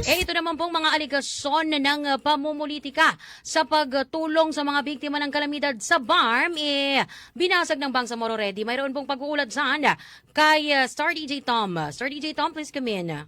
Ito naman pong mga aligasyon ng pamumulitika sa pagtulong sa mga biktima ng kalamidad sa BARM, binasag ng Bangsamoro Ready. Mayroon pong pag-uulat saan kay Star DJ Tom. Star DJ Tom, please come in.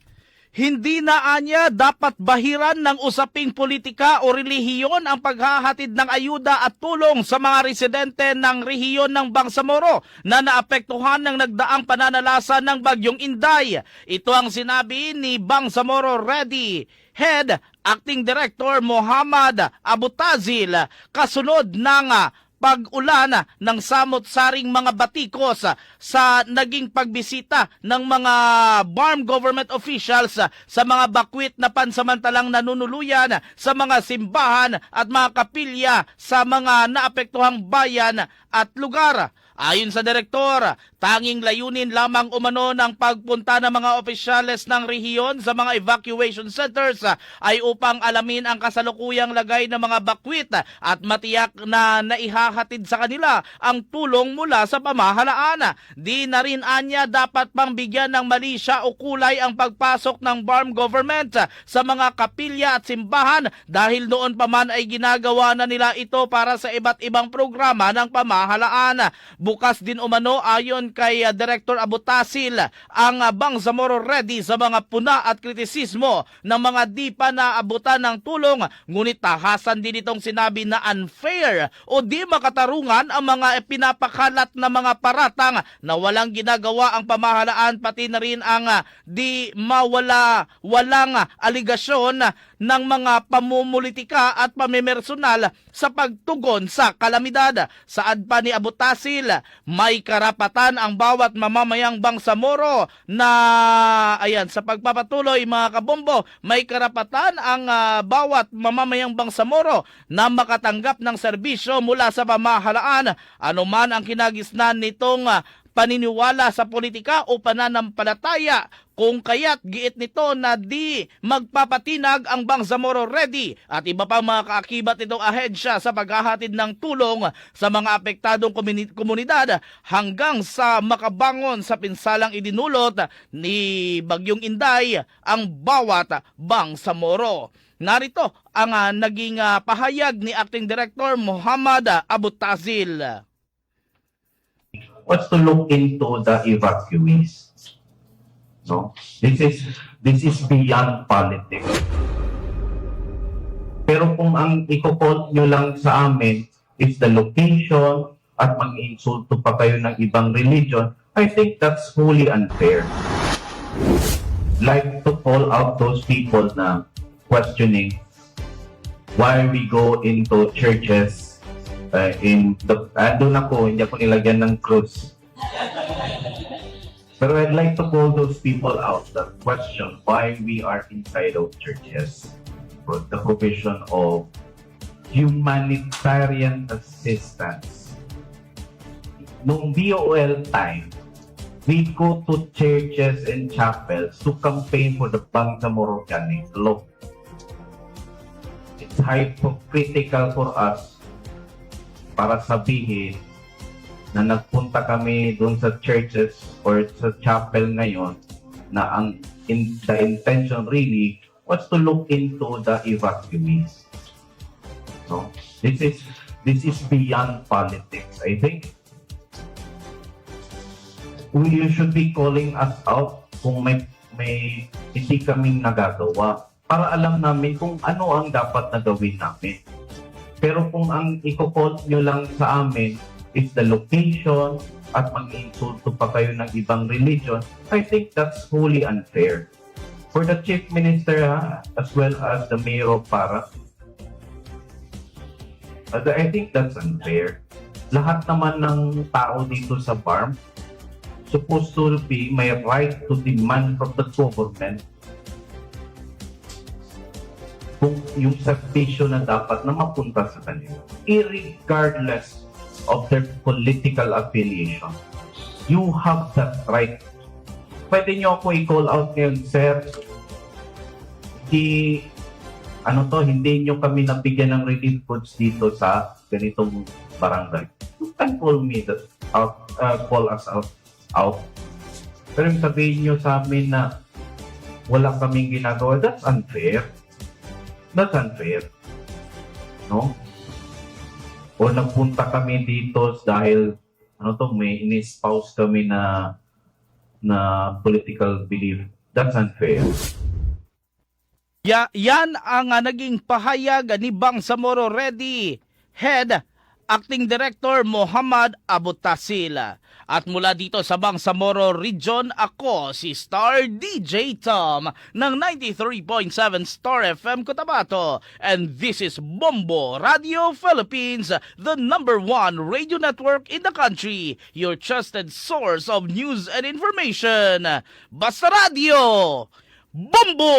Hindi na anya dapat bahiran ng usaping politika o relihiyon ang paghahatid ng ayuda at tulong sa mga residente ng rehiyon ng Bangsamoro na naapektuhan ng nagdaang pananalasa ng Bagyong Inday. Ito ang sinabi ni Bangsamoro Ready Head Acting Director Muhammad Abutazil kasunod ng pag-ulan ng samot-saring mga batikos sa naging pagbisita ng mga BARM government officials sa mga bakwit na pansamantalang nanunuluyan sa mga simbahan at mga kapilya sa mga naapektuhang bayan at lugar. Ayon sa direktor, tanging layunin lamang umano ng pagpunta ng mga opisyales ng rehiyon sa mga evacuation centers ay upang alamin ang kasalukuyang lagay ng mga bakwit at matiyak na naihahatid sa kanila ang tulong mula sa pamahalaan. Di na rin anya dapat pang bigyan ng malisya o kulay ang pagpasok ng BARM government sa mga kapilya at simbahan dahil noon pa man ay ginagawa na nila ito para sa iba't ibang programa ng pamahalaan. Bukas din umano ayon kay Director Abutasil ang Bangsamoro Ready sa mga puna at kritisismo ng mga di pa naabutan ng tulong, ngunit tahasan din itong sinabi na unfair o di makatarungan ang mga pinapakalat na mga paratang na walang ginagawa ang pamahalaan, pati na rin ang walang aligasyon ng mga pamumulitika at pamimersonal sa pagtugon sa kalamidad. Saad pa ni Abutasil, may karapatan ang bawat mamamayang Bangsamoro na sa pagpapatuloy mga kabombo, may karapatan ang bawat mamamayang Bangsamoro na makatanggap ng serbisyo mula sa pamahalaan, anuman ang kinagisnan nitong paniniwala sa politika o pananampalataya, kung kaya't giit nito na di magpapatinag ang Bangsamoro Ready at iba pang mga kaakibat nitong ahensya sa paghahatid ng tulong sa mga apektadong komunidad hanggang sa makabangon sa pinsalang idinulot ni Bagyong Inday ang bawat Bangsamoro. Narito ang naging pahayag ni Acting Director Muhammad Abutazil. Was to look into the evacuees. No, this is beyond politics. Pero kung ang i-call nyo lang sa amin is the location at mag-insulto pa kayo ng ibang religion, I think that's wholly unfair. Like to call out those people na questioning why we go into churches andun ako, hindi ako nilagyan ng cross. Pero I'd like to call those people out that question why we are inside of churches for the provision of humanitarian assistance. Noong BOL time, we go to churches and chapels to campaign for the Bangsamoro Organic Law. It's hypocritical for us para sabihin na nagpunta kami doon sa churches or sa chapel ngayon na the intention really was to look into the evacuees. So, this is beyond politics. I think you should be calling us out kung may hindi kaming nagagawa para alam namin kung ano ang dapat na gawin namin. Pero kung ang i-call nyo lang sa amin is the location at mag-insulto pa kayo ng ibang religion, I think that's wholly unfair. For the Chief Minister as well as the Mayor of Para, I think that's unfair. Lahat naman ng tao dito sa BARM supposed to be may right to demand from the government kung yung serbisyo na dapat na mapunta sa kanila, irregardless of their political affiliation. You have that right. Pwede nyo ako i-call out ngayon, sir. Hindi nyo kami nabigyan ng relief goods dito sa ganitong barangay. You can call me that out, call us out. Pero sabihin nyo sa amin na wala kaming ginagawa. That's unfair. That's unfair. No? O nagpunta kami dito dahil may in-espouse kami na political belief. That's unfair. Yan ang naging pahayag ni Bangsamoro Ready Head Acting Director Muhammad Abutasil. At mula dito sa Bangsamoro Region, ako si Star DJ Tom ng 93.7 Star FM Cotabato. And this is Bombo Radio Philippines, the #1 radio network in the country. Your trusted source of news and information. Basta Radio! Bombo!